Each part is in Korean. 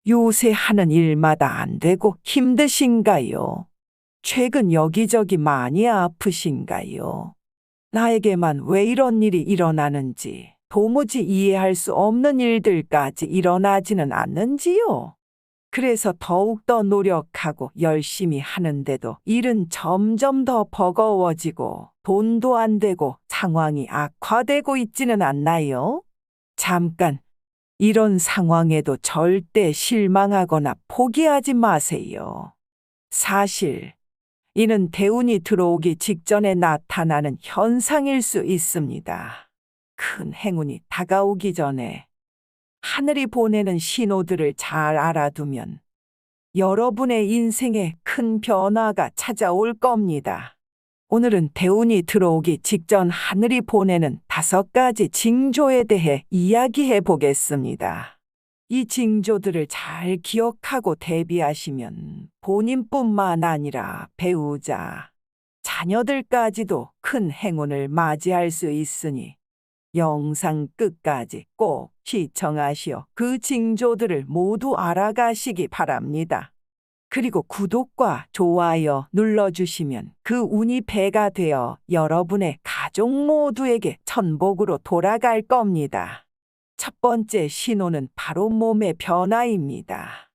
요새 하는 일마다 안 되고 힘드신가요? 최근 여기저기 많이 아프신가요? 나에게만 왜 이런 일이 일어나는지 도무지 이해할 수 없는 일들까지 일어나지는 않는지요? 그래서 더욱더 노력하고 열심히 하는데도 일은 점점 더 버거워지고 돈도 안 되고 상황이 악화되고 있지는 않나요? 잠깐, 이런 상황에도 절대 실망하거나 포기하지 마세요. 사실, 이는 대운이 들어오기 직전에 나타나는 현상일 수 있습니다. 큰 행운이 다가오기 전에 하늘이 보내는 신호들을 잘 알아두면 여러분의 인생에 큰 변화가 찾아올 겁니다. 오늘은 대운이 들어오기 직전 하늘이 보내는 5가지 징조에 대해 이야기해 보겠습니다. 이 징조들을 잘 기억하고 대비하시면 본인뿐만 아니라 배우자, 자녀들까지도 큰 행운을 맞이할 수 있으니 영상 끝까지 꼭 시청하시어 그 징조들을 모두 알아가시기 바랍니다. 그리고 구독과 좋아요 눌러주시면 그 운이 배가 되어 여러분의 가족 모두에게 천복으로 돌아갈 겁니다. 첫 번째 신호는 바로 몸의 변화입니다.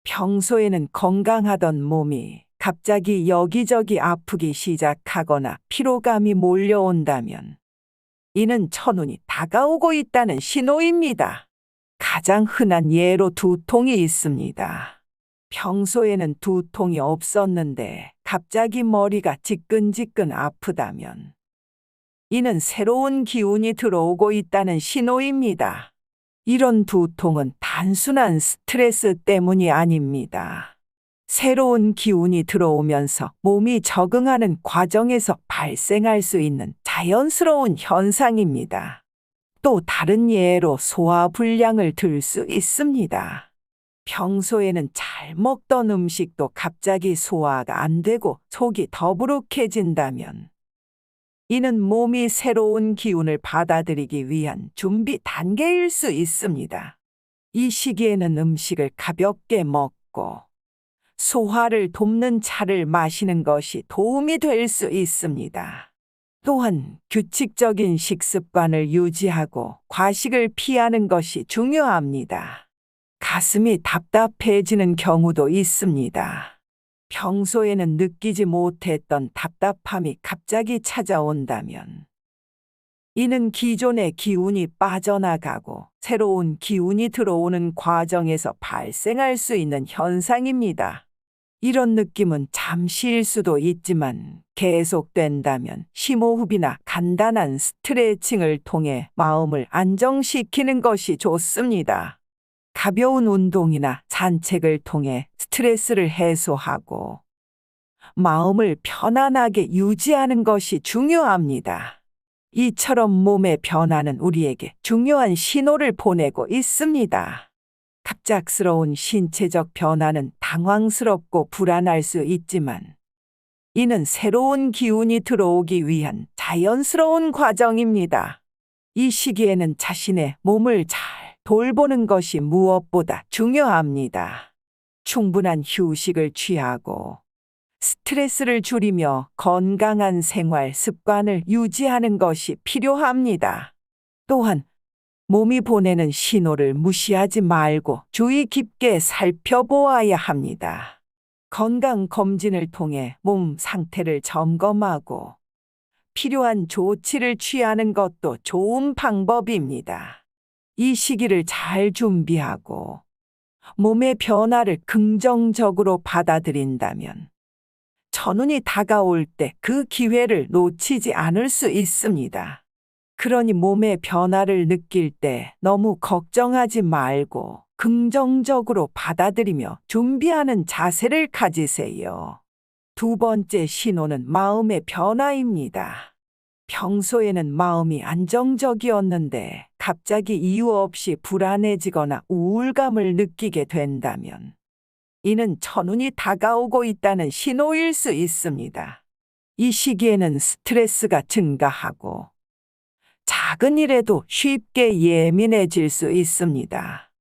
평소에는 건강하던 몸이 갑자기 여기저기 아프기 시작하거나 피로감이 몰려온다면 이는 천운이 다가오고 있다는 신호입니다. 가장 흔한 예로 두통이 있습니다. 평소에는 두통이 없었는데 갑자기 머리가 지끈지끈 아프다면 이는 새로운 기운이 들어오고 있다는 신호입니다. 이런 두통은 단순한 스트레스 때문이 아닙니다. 새로운 기운이 들어오면서 몸이 적응하는 과정에서 발생할 수 있는 자연스러운 현상입니다. 또 다른 예로 소화불량을 들 수 있습니다. 평소에는 잘 먹던 음식도 갑자기 소화가 안 되고 속이 더부룩해진다면 이는 몸이 새로운 기운을 받아들이기 위한 준비 단계일 수 있습니다. 이 시기에는 음식을 가볍게 먹고 소화를 돕는 차를 마시는 것이 도움이 될 수 있습니다. 또한 규칙적인 식습관을 유지하고 과식을 피하는 것이 중요합니다. 가슴이 답답해지는 경우도 있습니다. 평소에는 느끼지 못했던 답답함이 갑자기 찾아온다면 이는 기존의 기운이 빠져나가고 새로운 기운이 들어오는 과정에서 발생할 수 있는 현상입니다. 이런 느낌은 잠시일 수도 있지만 계속된다면 심호흡이나 간단한 스트레칭을 통해 마음을 안정시키는 것이 좋습니다. 가벼운 운동이나 산책을 통해 스트레스를 해소하고 마음을 편안하게 유지하는 것이 중요합니다. 이처럼 몸의 변화는 우리에게 중요한 신호를 보내고 있습니다. 갑작스러운 신체적 변화는 당황스럽고 불안할 수 있지만 이는 새로운 기운이 들어오기 위한 자연스러운 과정입니다. 이 시기에는 자신의 몸을 잘 돌보는 것이 무엇보다 중요합니다. 충분한 휴식을 취하고 스트레스를 줄이며 건강한 생활 습관을 유지하는 것이 필요합니다. 또한 몸이 보내는 신호를 무시하지 말고 주의 깊게 살펴보아야 합니다. 건강검진을 통해 몸 상태를 점검하고 필요한 조치를 취하는 것도 좋은 방법입니다. 이 시기를 잘 준비하고 몸의 변화를 긍정적으로 받아들인다면 천운이 다가올 때 그 기회를 놓치지 않을 수 있습니다. 그러니 몸의 변화를 느낄 때 너무 걱정하지 말고 긍정적으로 받아들이며 준비하는 자세를 가지세요. 두 번째 신호는 마음의 변화입니다. 평소에는 마음이 안정적이었는데 갑자기 이유 없이 불안해지거나 우울감을 느끼게 된다면 이는 천운이 다가오고 있다는 신호일 수 있습니다. 이 시기에는 스트레스가 증가하고 작은 일에도 쉽게 예민해질 수 있습니다.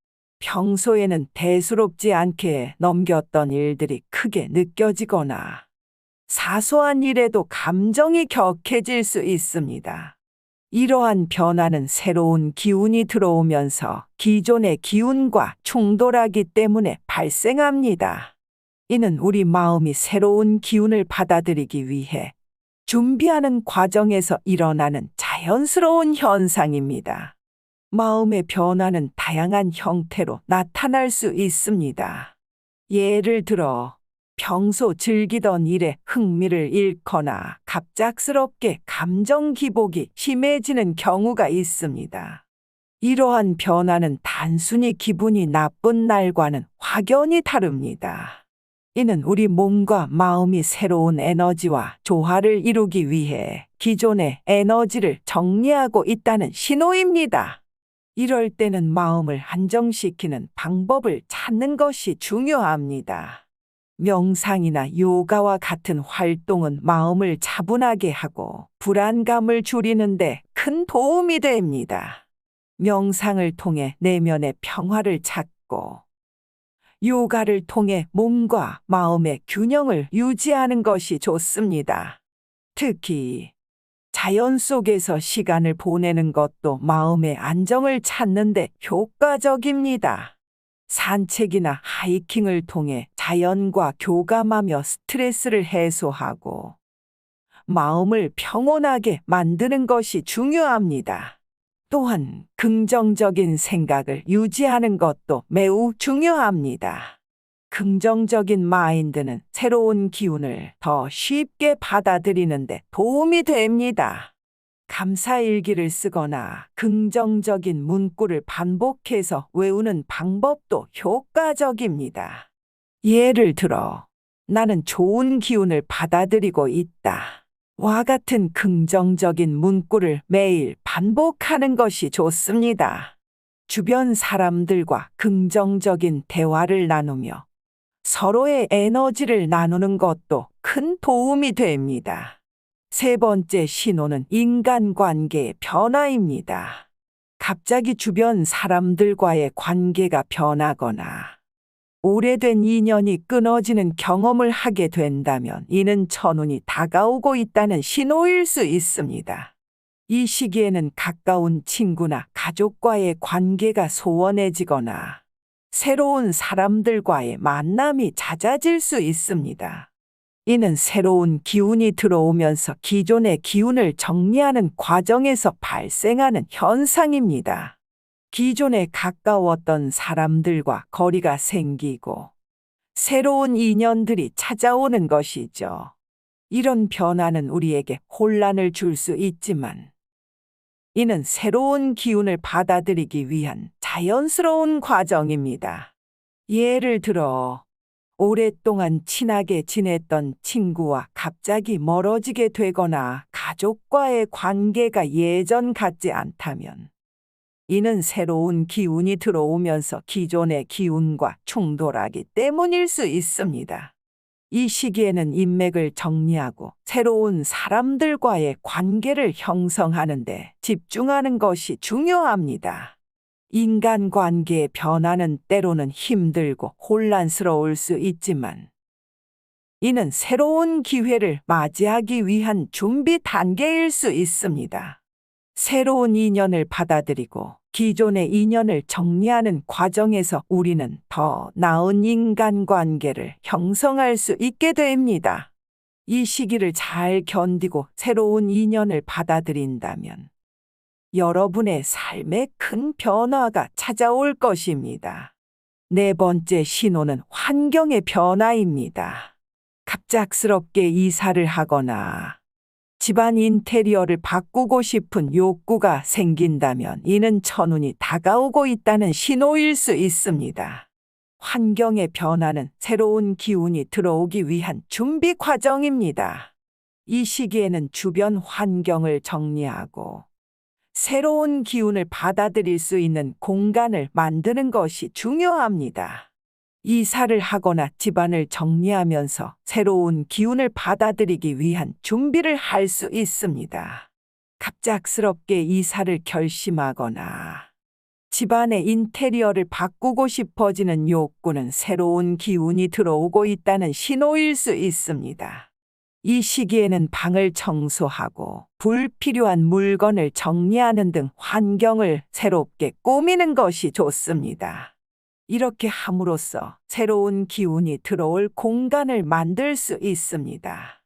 평소에는 대수롭지 않게 넘겼던 일들이 크게 느껴지거나 사소한 일에도 감정이 격해질 수 있습니다. 이러한 변화는 새로운 기운이 들어오면서 기존의 기운과 충돌하기 때문에 발생합니다. 이는 우리 마음이 새로운 기운을 받아들이기 위해 준비하는 과정에서 일어나는 자연스러운 현상입니다. 마음의 변화는 다양한 형태로 나타날 수 있습니다. 예를 들어, 평소 즐기던 일에 흥미를 잃거나 갑작스럽게 감정 기복이 심해지는 경우가 있습니다. 이러한 변화는 단순히 기분이 나쁜 날과는 확연히 다릅니다. 이는 우리 몸과 마음이 새로운 에너지와 조화를 이루기 위해 기존의 에너지를 정리하고 있다는 신호입니다. 이럴 때는 마음을 안정시키는 방법을 찾는 것이 중요합니다. 명상이나 요가와 같은 활동은 마음을 차분하게 하고 불안감을 줄이는데 큰 도움이 됩니다. 명상을 통해 내면의 평화를 찾고 요가를 통해 몸과 마음의 균형을 유지하는 것이 좋습니다. 특히 자연 속에서 시간을 보내는 것도 마음의 안정을 찾는 데 효과적입니다. 산책이나 하이킹을 통해 자연과 교감하며 스트레스를 해소하고 마음을 평온하게 만드는 것이 중요합니다. 또한 긍정적인 생각을 유지하는 것도 매우 중요합니다. 긍정적인 마인드는 새로운 기운을 더 쉽게 받아들이는 데 도움이 됩니다. 감사일기를 쓰거나 긍정적인 문구를 반복해서 외우는 방법도 효과적입니다. 예를 들어, 나는 좋은 기운을 받아들이고 있다. 와 같은 긍정적인 문구를 매일 반복하는 것이 좋습니다. 주변 사람들과 긍정적인 대화를 나누며 서로의 에너지를 나누는 것도 큰 도움이 됩니다. 세 번째 신호는 인간관계의 변화입니다. 갑자기 주변 사람들과의 관계가 변하거나 오래된 인연이 끊어지는 경험을 하게 된다면 이는 천운이 다가오고 있다는 신호일 수 있습니다. 이 시기에는 가까운 친구나 가족과의 관계가 소원해지거나 새로운 사람들과의 만남이 잦아질 수 있습니다. 이는 새로운 기운이 들어오면서 기존의 기운을 정리하는 과정에서 발생하는 현상입니다. 기존에 가까웠던 사람들과 거리가 생기고 새로운 인연들이 찾아오는 것이죠. 이런 변화는 우리에게 혼란을 줄 수 있지만 이는 새로운 기운을 받아들이기 위한 자연스러운 과정입니다. 예를 들어, 오랫동안 친하게 지냈던 친구와 갑자기 멀어지게 되거나 가족과의 관계가 예전 같지 않다면 이는 새로운 기운이 들어오면서 기존의 기운과 충돌하기 때문일 수 있습니다. 이 시기에는 인맥을 정리하고 새로운 사람들과의 관계를 형성하는 데 집중하는 것이 중요합니다. 인간관계의 변화는 때로는 힘들고 혼란스러울 수 있지만 이는 새로운 기회를 맞이하기 위한 준비 단계일 수 있습니다. 새로운 인연을 받아들이고 기존의 인연을 정리하는 과정에서 우리는 더 나은 인간관계를 형성할 수 있게 됩니다. 이 시기를 잘 견디고 새로운 인연을 받아들인다면 여러분의 삶에 큰 변화가 찾아올 것입니다. 네 번째 신호는 환경의 변화입니다. 갑작스럽게 이사를 하거나 집안 인테리어를 바꾸고 싶은 욕구가 생긴다면 이는 천운이 다가오고 있다는 신호일 수 있습니다. 환경의 변화는 새로운 기운이 들어오기 위한 준비 과정입니다. 이 시기에는 주변 환경을 정리하고 새로운 기운을 받아들일 수 있는 공간을 만드는 것이 중요합니다. 이사를 하거나 집안을 정리하면서 새로운 기운을 받아들이기 위한 준비를 할 수 있습니다. 갑작스럽게 이사를 결심하거나 집안의 인테리어를 바꾸고 싶어지는 욕구는 새로운 기운이 들어오고 있다는 신호일 수 있습니다. 이 시기에는 방을 청소하고 불필요한 물건을 정리하는 등 환경을 새롭게 꾸미는 것이 좋습니다. 이렇게 함으로써 새로운 기운이 들어올 공간을 만들 수 있습니다.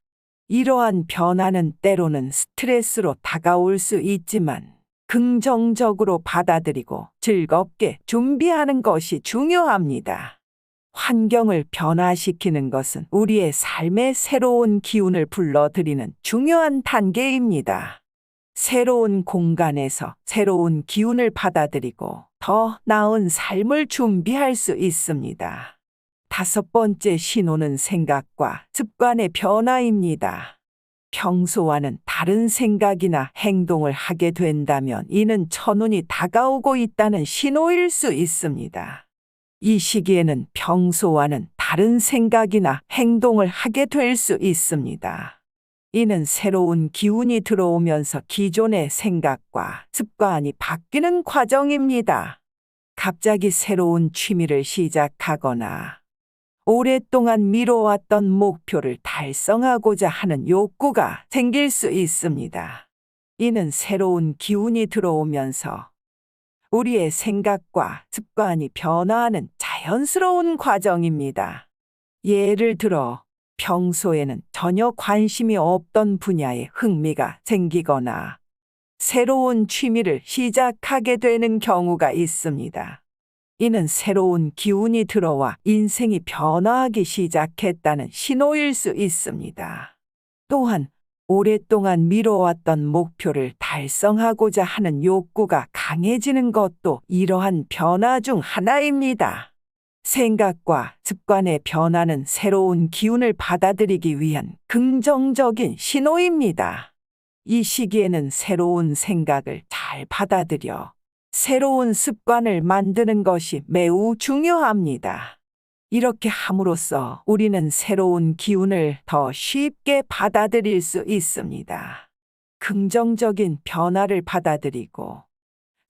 이러한 변화는 때로는 스트레스로 다가올 수 있지만 긍정적으로 받아들이고 즐겁게 준비하는 것이 중요합니다. 환경을 변화시키는 것은 우리의 삶에 새로운 기운을 불러들이는 중요한 단계입니다. 새로운 공간에서 새로운 기운을 받아들이고 더 나은 삶을 준비할 수 있습니다. 다섯 번째 신호는 생각과 습관의 변화입니다. 평소와는 다른 생각이나 행동을 하게 된다면 이는 천운이 다가오고 있다는 신호일 수 있습니다. 이 시기에는 평소와는 다른 생각이나 행동을 하게 될 수 있습니다. 이는 새로운 기운이 들어오면서 기존의 생각과 습관이 바뀌는 과정입니다. 갑자기 새로운 취미를 시작하거나 오랫동안 미뤄왔던 목표를 달성하고자 하는 욕구가 생길 수 있습니다. 이는 새로운 기운이 들어오면서 우리의 생각과 습관이 변화하는 자연스러운 과정입니다. 예를 들어 평소에는 전혀 관심이 없던 분야에 흥미가 생기거나 새로운 취미를 시작하게 되는 경우가 있습니다. 이는 새로운 기운이 들어와 인생이 변화하기 시작했다는 신호일 수 있습니다. 또한 오랫동안 미뤄왔던 목표를 달성하고자 하는 욕구가 강해지는 것도 이러한 변화 중 하나입니다. 생각과 습관의 변화는 새로운 기운을 받아들이기 위한 긍정적인 신호입니다. 이 시기에는 새로운 생각을 잘 받아들여 새로운 습관을 만드는 것이 매우 중요합니다. 이렇게 함으로써 우리는 새로운 기운을 더 쉽게 받아들일 수 있습니다. 긍정적인 변화를 받아들이고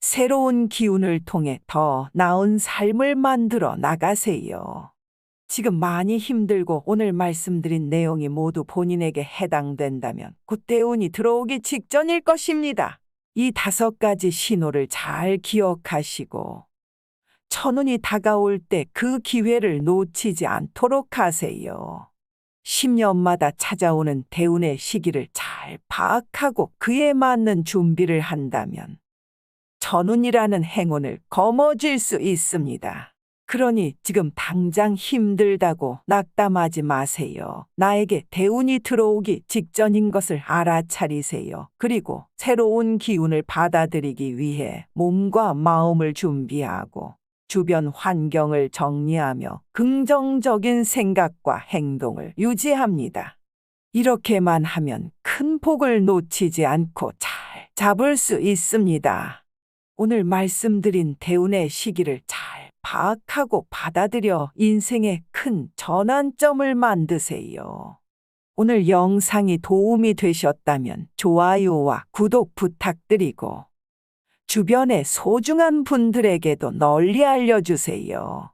새로운 기운을 통해 더 나은 삶을 만들어 나가세요. 지금 많이 힘들고 오늘 말씀드린 내용이 모두 본인에게 해당된다면 그때 운이 들어오기 직전일 것입니다. 이 다섯 가지 신호를 잘 기억하시고 천운이 다가올 때 그 기회를 놓치지 않도록 하세요. 10년마다 찾아오는 대운의 시기를 잘 파악하고 그에 맞는 준비를 한다면 천운이라는 행운을 거머쥘 수 있습니다. 그러니 지금 당장 힘들다고 낙담하지 마세요. 나에게 대운이 들어오기 직전인 것을 알아차리세요. 그리고 새로운 기운을 받아들이기 위해 몸과 마음을 준비하고 주변 환경을 정리하며 긍정적인 생각과 행동을 유지합니다. 이렇게만 하면 큰 복을 놓치지 않고 잘 잡을 수 있습니다. 오늘 말씀드린 대운의 시기를 잘 파악하고 받아들여 인생의 큰 전환점을 만드세요. 오늘 영상이 도움이 되셨다면 좋아요와 구독 부탁드리고 주변의 소중한 분들에게도 널리 알려주세요.